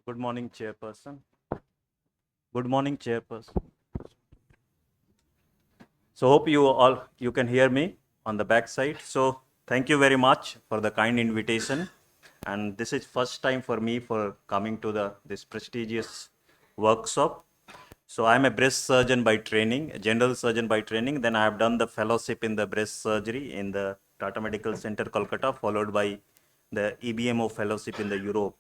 Good morning, Chairperson. Good morning, Chairperson. So hope you can hear me on the back side. So thank you very much for the kind invitation. And this is first time for me for coming to this prestigious workshop. So I'm a breast surgeon by training, a general surgeon by training. Then I have done the fellowship in the breast surgery in the Tata Medical Center, Kolkata, followed by the EBMO fellowship in the Europe.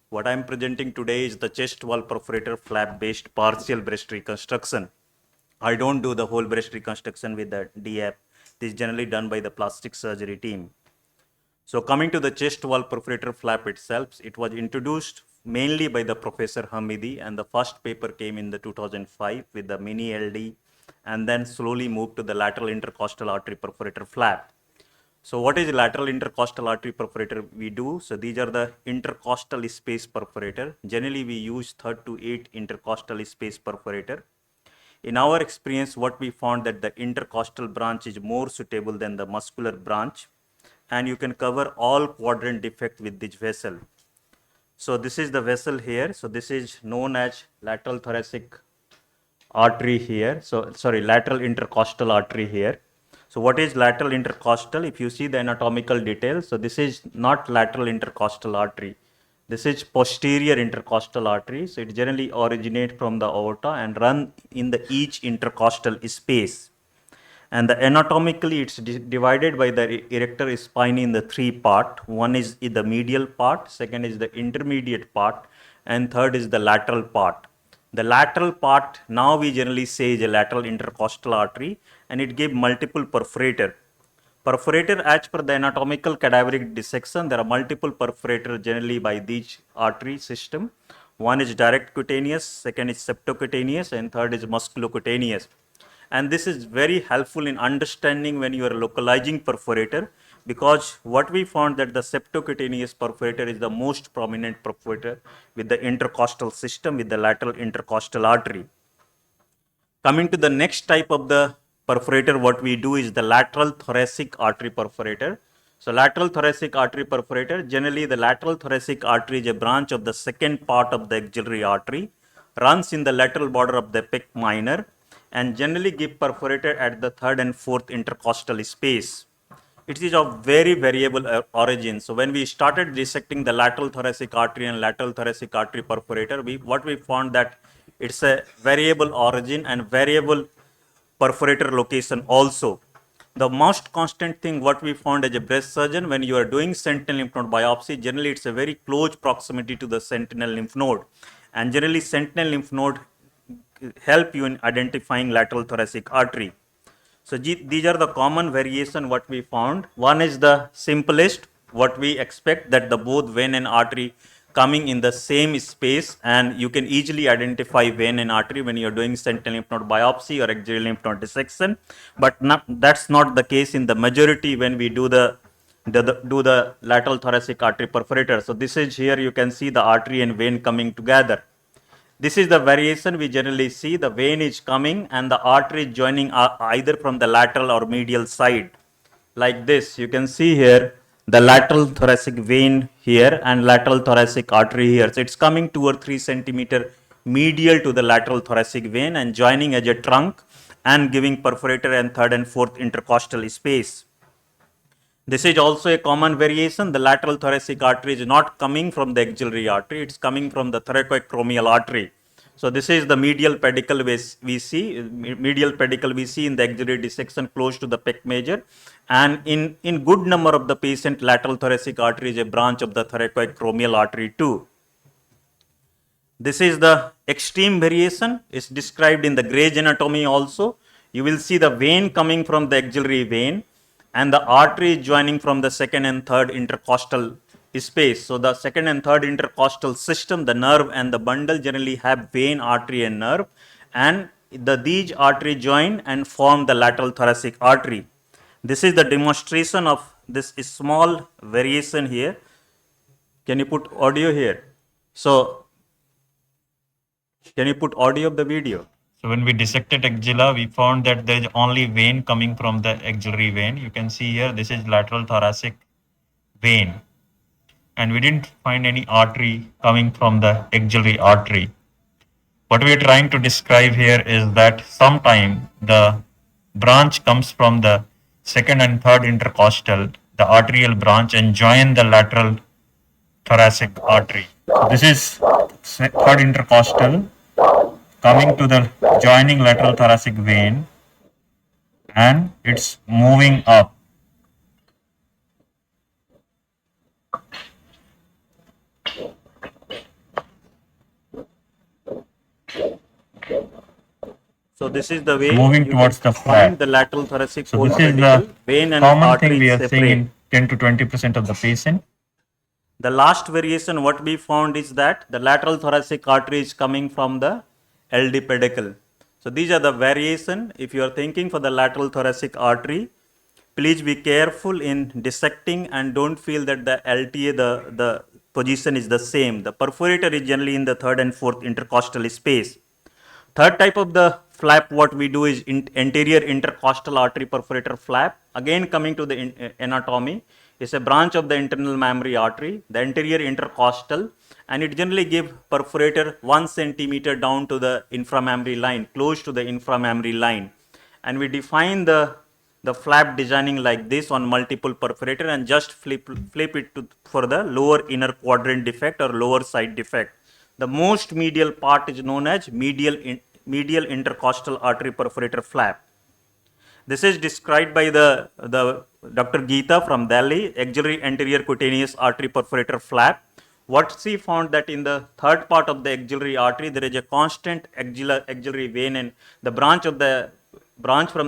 What I'm presenting today is the chest wall perforator flap based partial breast reconstruction. I don't do the whole breast reconstruction with the DAP. This is generally done by the plastic surgery team. So coming to the chest wall perforator flap itself, it was introduced mainly by the Professor Hamidi, and the first paper came in the 2005 with the mini LD, and then slowly moved to the lateral intercostal artery perforator flap. So what is lateral intercostal artery perforator we do? So these are the intercostal space perforator. Generally we use 3rd to 8 intercostal space perforator. In our experience, what we found that the intercostal branch is more suitable than the muscular branch, and you can cover all quadrant defect with this vessel. So this is the vessel here. So this is known as lateral thoracic artery here. So sorry, lateral intercostal artery here. So what is lateral intercostal? If you see the anatomical details, so this is not lateral intercostal artery. This is posterior intercostal artery. So it generally originates from the aorta and run in the each intercostal space. And the anatomically it's divided by the erector spine in the 3 part. One is in the medial part, second is the intermediate part, and third is the lateral part. The lateral part now we generally say is a lateral intercostal artery, and it gives multiple perforator. Perforator, as per the anatomical cadaveric dissection, there are multiple perforator generally by each artery system. One is direct cutaneous, second is subcutaneous, and third is musculocutaneous. And this is very helpful in understanding when you are localizing perforator, because what we found that the subcutaneous perforator is the most prominent perforator with the intercostal system with the lateral intercostal artery. Coming to the next type of the perforator, what we do is the lateral thoracic artery perforator. So lateral thoracic artery perforator, generally the lateral thoracic artery is a branch of the second part of the axillary artery, runs in the lateral border of the pec minor, and generally give perforator at the 3rd and 4th intercostal space. It is of very variable origin. So when we started dissecting the lateral thoracic artery and lateral thoracic artery perforator, what we found that it's a variable origin and variable perforator location also. The most constant thing what we found as a breast surgeon, when you are doing sentinel lymph node biopsy, generally it's a very close proximity to the sentinel lymph node, and generally sentinel lymph node help you in identifying lateral thoracic artery. So these are the common variation what we found. One is the simplest, what we expect that the both vein and artery coming in the same space, and you can easily identify vein and artery when you are doing sentinel lymph node biopsy or axillary lymph node dissection. But that's not the case in the majority when we do the lateral thoracic artery perforator. So this is here you can see the artery and vein coming together. This is the variation we generally see. The vein is coming and the artery joining either from the lateral or medial side. Like this, you can see here the lateral thoracic vein here and lateral thoracic artery here. So it's coming 2 or 3 centimeter medial to the lateral thoracic vein and joining as a trunk and giving perforator and 3rd and 4th intercostal space. This is also a common variation. The lateral thoracic artery is not coming from the axillary artery, it's coming from the thoracoacromial artery. So this is the medial pedicle we see in the axillary dissection close to the pec major, and in good number of the patient, lateral thoracic artery is a branch of the thoracoacromial artery too. This is the extreme variation. It's described in the Gray's anatomy also. You will see the vein coming from the axillary vein, and the artery joining from the 2nd and 3rd intercostal space. So the 2nd and 3rd intercostal system, the nerve and the bundle generally have vein, artery and nerve, and these artery join and form the lateral thoracic artery. This is the demonstration of this small variation here. Can you put audio here? So can you put audio of the video? So when we dissected axilla, we found that there is only vein coming from the axillary vein. You can see here, this is lateral thoracic vein. and we didn't find any artery coming from the axillary artery. What we are trying to describe here is that sometime the branch comes from the second and third intercostal, the arterial branch, and join the lateral thoracic artery. This is third intercostal coming to the joining lateral thoracic vein, and it's moving up. So this is the way moving towards the flap. The lateral thoracic so this is the vein and common thing we are seeing in 10 to 20% of the patient. The last variation what we found is that the lateral thoracic artery is coming from the LD pedicle. So these are the variation. If you are thinking for the lateral thoracic artery, please be careful in dissecting and don't feel that the LTA, the position is the same. The perforator is generally in the third and fourth intercostal space. Third type of the flap what we do is anterior intercostal artery perforator flap. Again coming to the anatomy, is a branch of the internal mammary artery, the anterior intercostal, and it generally gives perforator 1 centimeter down to the inframammary line, close to the inframammary line. And we define the flap designing like this on multiple perforator and just flip it for the lower inner quadrant defect or lower side defect. The most medial part is known as medial intercostal artery perforator flap. This is described by the Dr. Geeta from Delhi, axillary anterior cutaneous artery perforator flap. What she found that in the third part of the axillary artery, there is a constant axillary vein and the branch from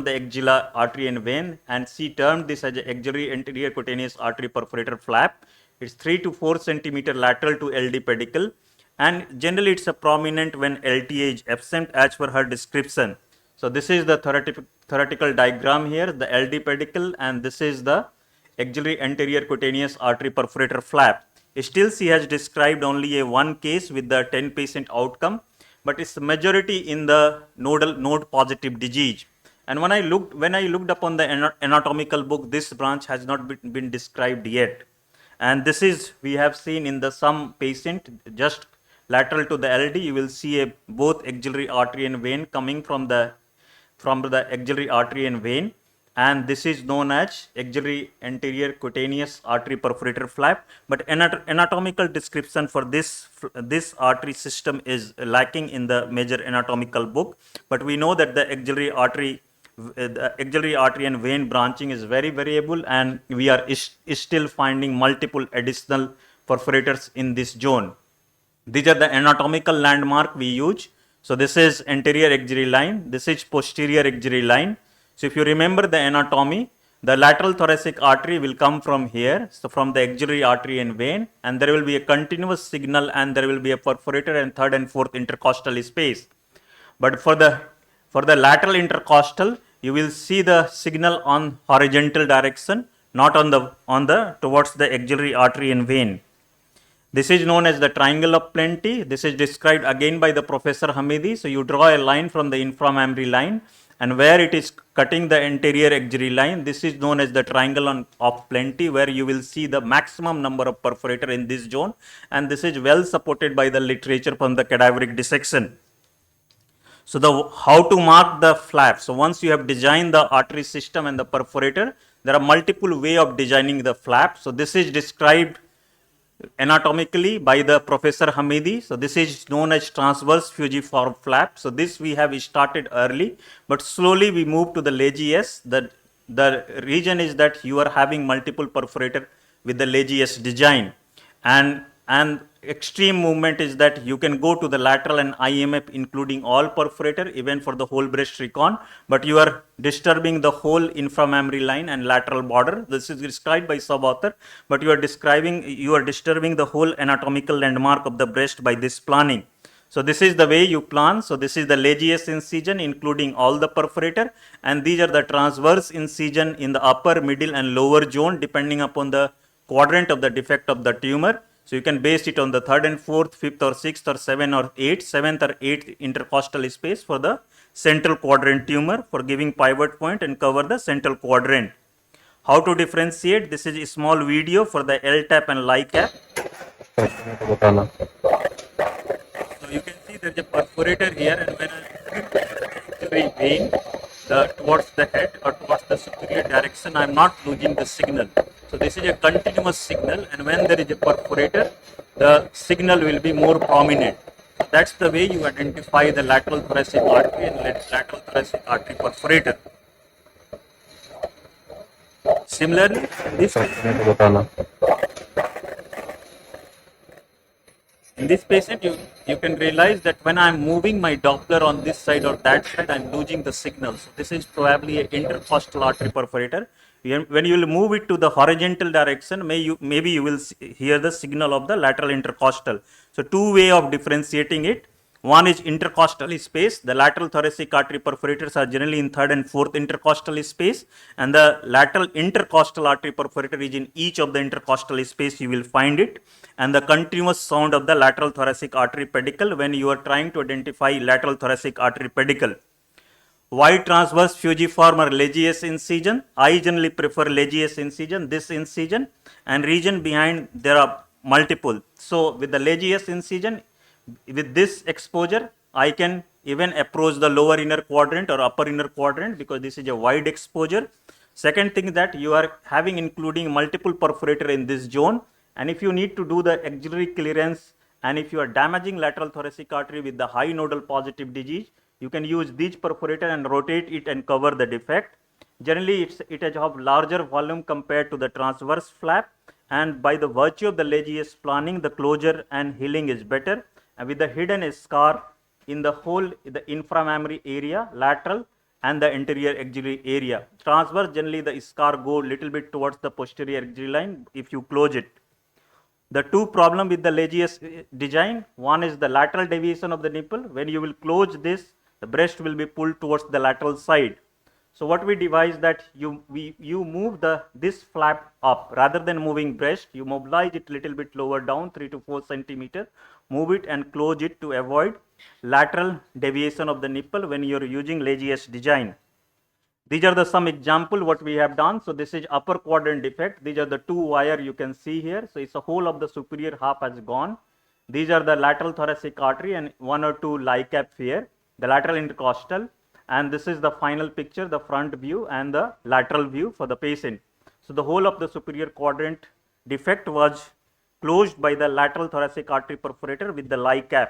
the axilla artery and vein, and she termed this as axillary anterior cutaneous artery perforator flap. It's 3 to 4 centimeter lateral to LD pedicle, and generally it's a prominent when LTA is absent as per her description. So this is the theoretical diagram here, the LD pedicle, and this is the axillary anterior cutaneous artery perforator flap. Still she has described only a one case with the 10 patient outcome, but it's majority in the node positive disease. And when I looked upon the anatomical book, this branch has not been described yet. And this is, we have seen in the some patient just lateral to the LD, you will see both axillary artery and vein coming from the axillary artery and vein, and this is known as axillary anterior cutaneous artery perforator flap. But anatomical description for this artery system is lacking in the major anatomical book. But we know that the axillary artery and vein branching is very variable, and we are still finding multiple additional perforators in this zone. These are the anatomical landmark we use. So this is anterior axillary line, this is posterior axillary line. So if you remember the anatomy, the lateral thoracic artery will come from here, so from the axillary artery and vein, and there will be a continuous signal and there will be a perforator and third and fourth intercostal space. But for the lateral intercostal, you will see the signal on horizontal direction, not on the towards the axillary artery and vein. This is known as the triangle of plenty. This is described again by the Professor Hamidi. So you draw a line from the inframammary line, and where it is cutting the anterior axillary line, this is known as the triangle of plenty, where you will see the maximum number of perforator in this zone, and this is well supported by the literature from the cadaveric dissection. So how to mark the flap? So once you have designed the artery system and the perforator, there are multiple way of designing the flap. So this is described anatomically by the Professor Hamidi. So this is known as transverse fusiform flap. So this we have started early, but slowly we move to the Laryngo-S. The reason is that you are having multiple perforator with the Laryngo-S design, and extreme movement is that you can go to the lateral and IMF including all perforator even for the whole breast recon, but you are disturbing the whole inframammary line and lateral border. This is described by sub-author, but you are disturbing the whole anatomical landmark of the breast by this planning. So this is the way you plan. So this is the Laryngo-S incision including all the perforator, and these are the transverse incision in the upper, middle and lower zone depending upon the quadrant of the defect of the tumor. So you can base it on the third and fourth, fifth or sixth or seventh or eighth intercostal space for the central quadrant tumor for giving pivot point and cover the central quadrant. How to differentiate? This is a small video for the LTAP and LICAP. बताना। So you can see there's a perforator here, and when I actually vein towards the head or towards the superior direction, I'm not losing the signal. So this is a continuous signal, and when there is a perforator, the signal will be more prominent. So that's the way you identify the lateral thoracic artery and lateral thoracic artery perforator. Similarly, this बताना। in this patient, you can realize that when I'm moving my Doppler on this side or that side, I'm losing the signal. So this is probably an intercostal artery perforator. When you will move it to the horizontal direction, maybe you will hear the signal of the lateral intercostal. So two way of differentiating it. One is intercostal space. The lateral thoracic artery perforators are generally in third and fourth intercostal space, and the lateral intercostal artery perforator is in each of the intercostal space. You will find it, and the continuous sound of the lateral thoracic artery pedicle when you are trying to identify lateral thoracic artery pedicle. Wide transverse fusiform or legious incision. I generally prefer legious incision, this incision, and region behind there are multiple. So with the legious incision, with this exposure, I can even approach the lower inner quadrant or upper inner quadrant because this is a wide exposure. Second thing that you are having including multiple perforator in this zone, and if you need to do the axillary clearance, and if you are damaging lateral thoracic artery with the high nodal positive disease, you can use these perforator and rotate it and cover the defect. Generally, it has a larger volume compared to the transverse flap, and by the virtue of the legious planning, the closure and healing is better. And with the hidden scar in the whole, the inframammary area, lateral, and the anterior axillary area. Transverse, generally the scar go little bit towards the posterior axillary line if you close it. The two problem with the legious design, one is the lateral deviation of the nipple. When you will close this, the breast will be pulled towards the lateral side. So what we devise that you move this flap up rather than moving breast, you mobilize it little bit lower down 3 to 4 centimeter, move it and close it to avoid lateral deviation of the nipple when you are using legious design. These are the some example what we have done. So this is upper quadrant defect. These are the two wire you can see here. So it's the whole of the superior half has gone. These are the lateral thoracic artery and one or two LICAP here, the lateral intercostal. And this is the final picture, the front view and the lateral view for the patient. So the whole of the superior quadrant defect was closed by the lateral thoracic artery perforator with the LICAP.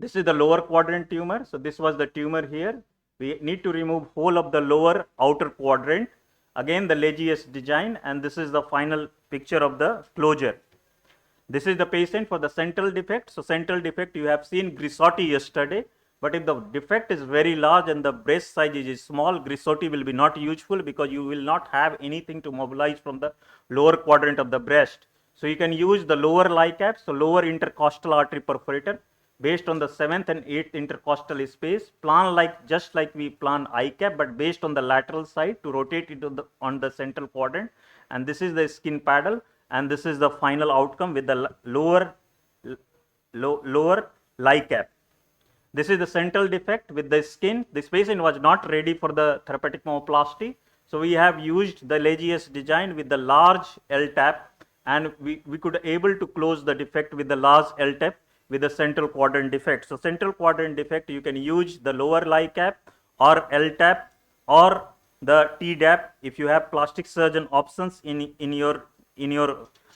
This is the lower quadrant tumor. So this was the tumor here. We need to remove whole of the lower outer quadrant. Again the legious design, and this is the final picture of the closure. This is the patient for the central defect. So central defect you have seen Grissotti yesterday, but if the defect is very large and the breast size is small, Grissotti will be not useful because you will not have anything to mobilize from the lower quadrant of the breast. So you can use the lower LICAP, so lower intercostal artery perforator, based on the 7th and 8th intercostal space, plan just like we plan ICAP, but based on the lateral side to rotate it on the central quadrant. And this is the skin paddle, and this is the final outcome with the lower LICAP. This is the central defect with the skin. This patient was not ready for the therapeutic mammoplasty. So we have used the legious design with the large L-tap, and we could able to close the defect with the large L-tap with the central quadrant defect. So central quadrant defect, you can use the lower LICAP or L-tap or the T-dap if you have plastic surgeon options in your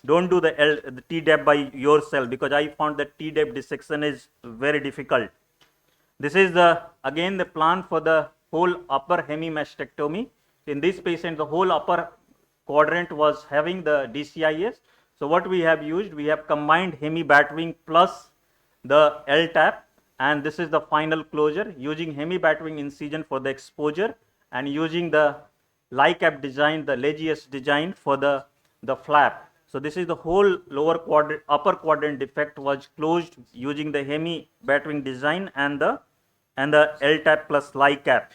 don't do the T-dap by yourself, because I found that T-dap dissection is very difficult. This is again the plan for the whole upper hemimastectomy. In this patient, the whole upper quadrant was having the DCIS. So what we have used, we have combined hemi-battering plus the L-tap, and this is the final closure using hemi-battering incision for the exposure and using the LICAP design, the legious design for the flap. So this is the whole lower quadrant, upper quadrant defect was closed using the hemi-battering design and the L-tap plus LICAP.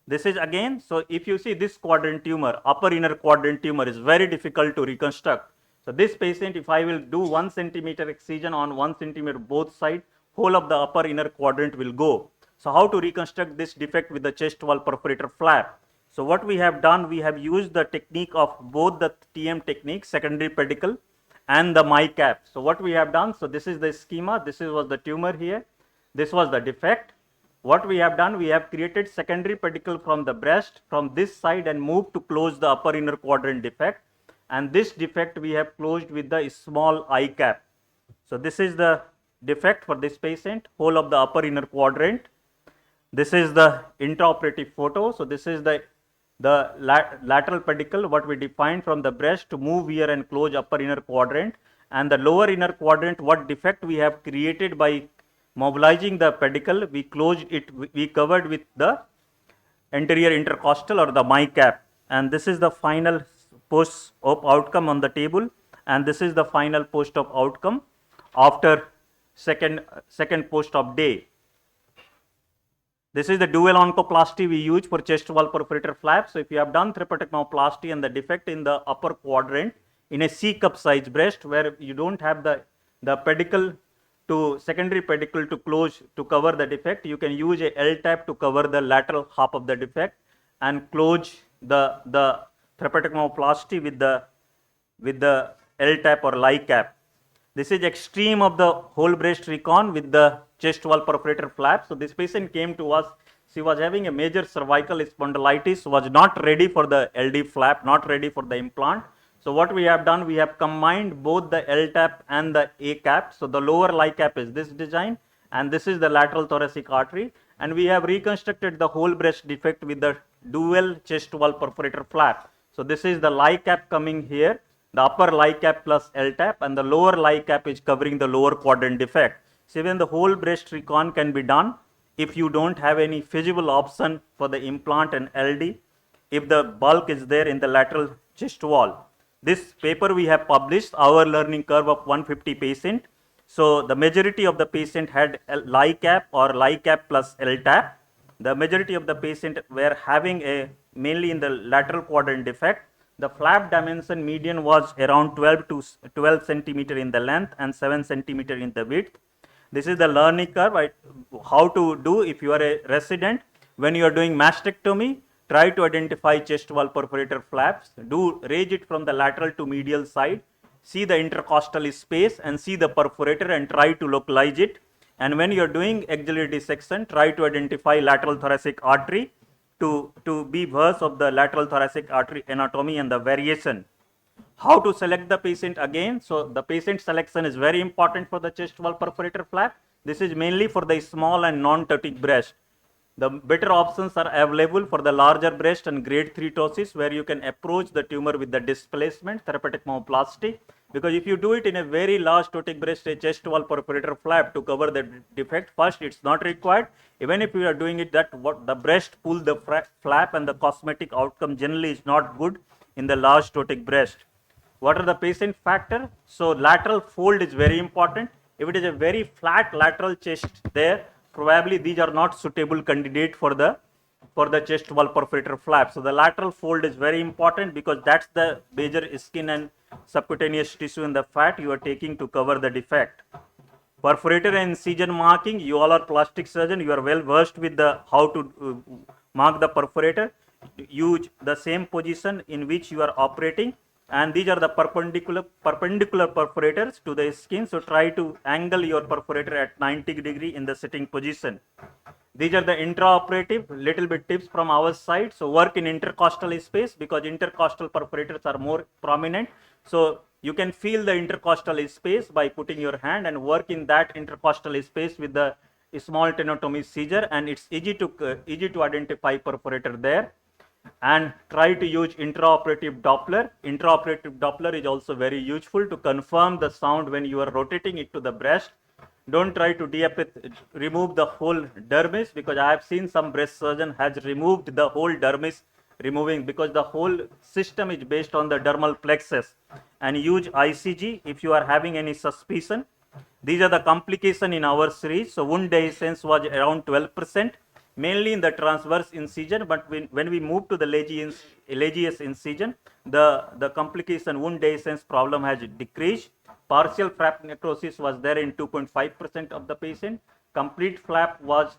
This is again, so if you see this quadrant tumor, upper inner quadrant tumor is very difficult to reconstruct. So this patient, if I will do 1 centimeter excision on 1 centimeter both sides, whole of the upper inner quadrant will go. So how to reconstruct this defect with the chest wall perforator flap? So what we have done, we have used the technique of both the TM technique, secondary pedicle and the my cap. So what we have done, so this is the schema, this was the tumor here, this was the defect. What we have done, we have created secondary pedicle from the breast from this side and moved to close the upper inner quadrant defect, and this defect we have closed with the small I cap. So this is the defect for this patient, whole of the upper inner quadrant. This is the intraoperative photo. So this is the lateral pedicle what we defined from the breast to move here and close upper inner quadrant, and the lower inner quadrant what defect we have created by mobilizing the pedicle, we closed it, we covered with the anterior intercostal or the my cap, and this is the final post-op outcome on the table, and this is the final post-op outcome after second post-op day. This is the dual oncoplasty we use for chest wall perforator flap. So if you have done thoracotomoplasty and the defect in the upper quadrant in a C cup size breast where you don't have the pedicle to secondary pedicle to close to cover the defect, you can use a L tap to cover the lateral half of the defect and close the thoracotomoplasty with the L tap or lie cap. This is extreme of the whole breast recon with the chest wall perforator flap. So this patient came to us, she was having a major cervical spondylitis, was not ready for the LD flap, not ready for the implant. So what we have done, we have combined both the L tap and the A cap. So the lower lie cap is this design, and this is the lateral thoracic artery, and we have reconstructed the whole breast defect with the dual chest wall perforator flap. So this is the lie cap coming here, the upper lie cap plus L tap, and the lower lie cap is covering the lower quadrant defect. So even the whole breast recon can be done if you don't have any feasible option for the implant and LD, if the bulk is there in the lateral chest wall. This paper we have published, our learning curve of 150 patient. So the majority of the patient had lie cap or lie cap plus L tap. The majority of the patient were having a mainly in the lateral quadrant defect. The flap dimension median was around 12 centimeter in the length and 7 centimeter in the width. This is the learning curve, how to do if you are a resident. When you are doing mastectomy, try to identify chest wall perforator flaps, raise it from the lateral to medial side, see the intercostal space and see the perforator and try to localize it. And when you are doing axillary dissection, try to identify lateral thoracic artery to be versed of the lateral thoracic artery anatomy and the variation. How to select the patient again? So the patient selection is very important for the chest wall perforator flap. This is mainly for the small and non-ptotic breast. The better options are available for the larger breast and grade 3 ptosis, where you can approach the tumor with the displacement, therapeutic myoplasty. Because if you do it in a very large ptotic breast, a chest wall perforator flap to cover the defect, first it's not required. Even if you are doing it, that what the breast pull the flap and the cosmetic outcome generally is not good in the large ptotic breast. What are the patient factor? So lateral fold is very important. If it is a very flat lateral chest there, probably these are not suitable candidate for the chest wall perforator flap. So the lateral fold is very important because that's the major skin and subcutaneous tissue in the fat you are taking to cover the defect. Perforator and incision marking, you all are plastic surgeon, you are well versed with the how to mark the perforator. Use the same position in which you are operating, and these are the perpendicular perforators to the skin. So try to angle your perforator at 90 degree in the sitting position. These are the intraoperative, little bit tips from our side. So work in intercostal space because intercostal perforators are more prominent. So you can feel the intercostal space by putting your hand and work in that intercostal space with the small tenotomy seizure, and it's easy to identify perforator there. And try to use intraoperative Doppler. Intraoperative Doppler is also very useful to confirm the sound when you are rotating it to the breast. Don't try to remove the whole dermis, because I have seen some breast surgeon has removed the whole dermis, because the whole system is based on the dermal plexus. And use ICG if you are having any suspicion. These are the complications in our series. So wound dehiscence was around 12%. Mainly in the transverse incision, but when we move to the Legius incision, the complication wound dehiscence problem has decreased. Partial flap necrosis was there in 2.5% of the patient. Complete flap was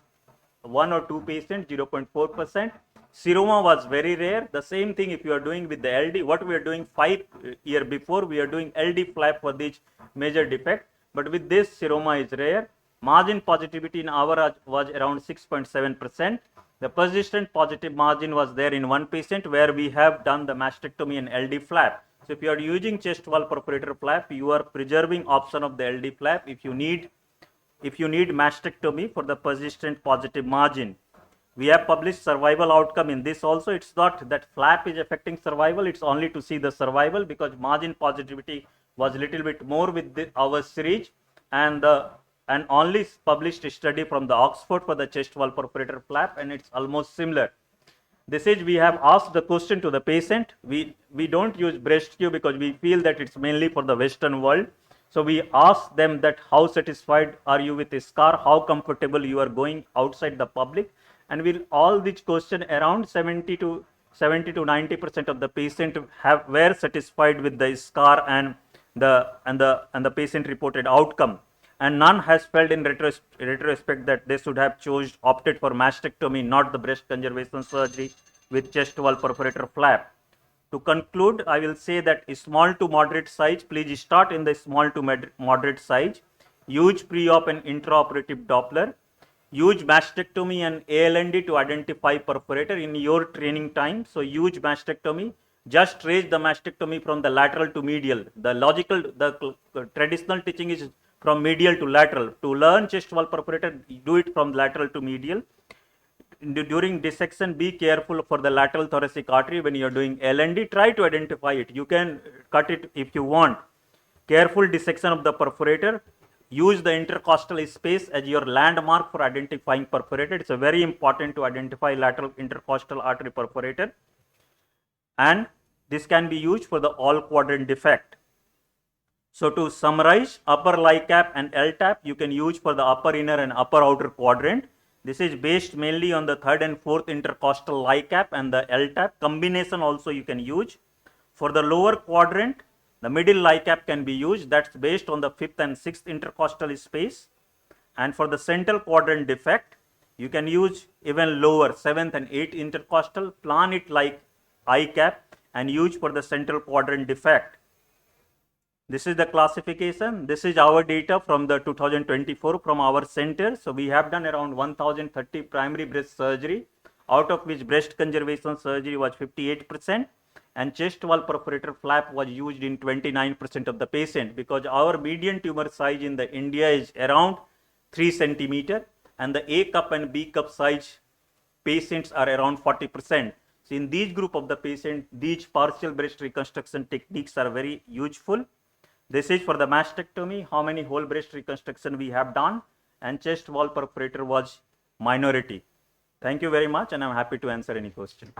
1 or 2 patients, 0.4%. seroma was very rare. The same thing if you are doing with the LD, what we are doing 5 years before, we are doing LD flap for this major defect. But with this, seroma is rare. Margin positivity in our was around 6.7%. The persistent positive margin was there in one patient where we have done the mastectomy and LD flap. So if you are using chest wall perforator flap, you are preserving option of the LD flap if you need mastectomy for the persistent positive margin. We have published survival outcome in this also. It's not that flap is affecting survival, it's only to see the survival, because margin positivity was little bit more with our series, and only published study from the Oxford for the chest wall perforator flap, and it's almost similar. This is, we have asked the question to the patient. We don't use breast tube because we feel that it's mainly for the Western world. So we ask them that how satisfied are you with a scar, how comfortable you are going outside the public, and we'll all these question around 70 to 90% of the patient were satisfied with the scar and the patient reported outcome, and none has felt in retrospect that they should have opted for mastectomy, not the breast conservation surgery with chest wall perforator flap. To conclude, I will say that small to moderate size, please start in the small to moderate size. Use pre-op and intraoperative Doppler. Use mastectomy and ALND to identify perforator in your training time. So use mastectomy. Just raise the mastectomy from the lateral to medial. The traditional teaching is from medial to lateral. To learn chest wall perforator, do it from lateral to medial. During dissection, be careful for the lateral thoracic artery when you are doing LND. Try to identify it. You can cut it if you want. Careful dissection of the perforator. Use the intercostal space as your landmark for identifying perforator. It's very important to identify lateral intercostal artery perforator. And this can be used for the all quadrant defect. So to summarize, upper LICAP and LTAP you can use for the upper inner and upper outer quadrant. This is based mainly on the third and fourth intercostal LICAP and the LTAP. Combination also you can use. For the lower quadrant, the middle LICAP can be used. That's based on the fifth and sixth intercostal space. And for the central quadrant defect, you can use even lower, seventh and eighth intercostal. Plan it like ICAP and use for the central quadrant defect. This is the classification. This is our data from the 2024 from our center. So we have done around 1030 primary breast surgery, out of which breast conservation surgery was 58%, and chest wall perforator flap was used in 29% of the patient, because our median tumor size in the India is around 3 centimeter, and the A cup and B cup size patients are around 40%. So in these group of the patient, these partial breast reconstruction techniques are very useful. This is for the mastectomy, how many whole breast reconstruction we have done, and chest wall perforator was minority. Thank you very much, and I'm happy to answer any question.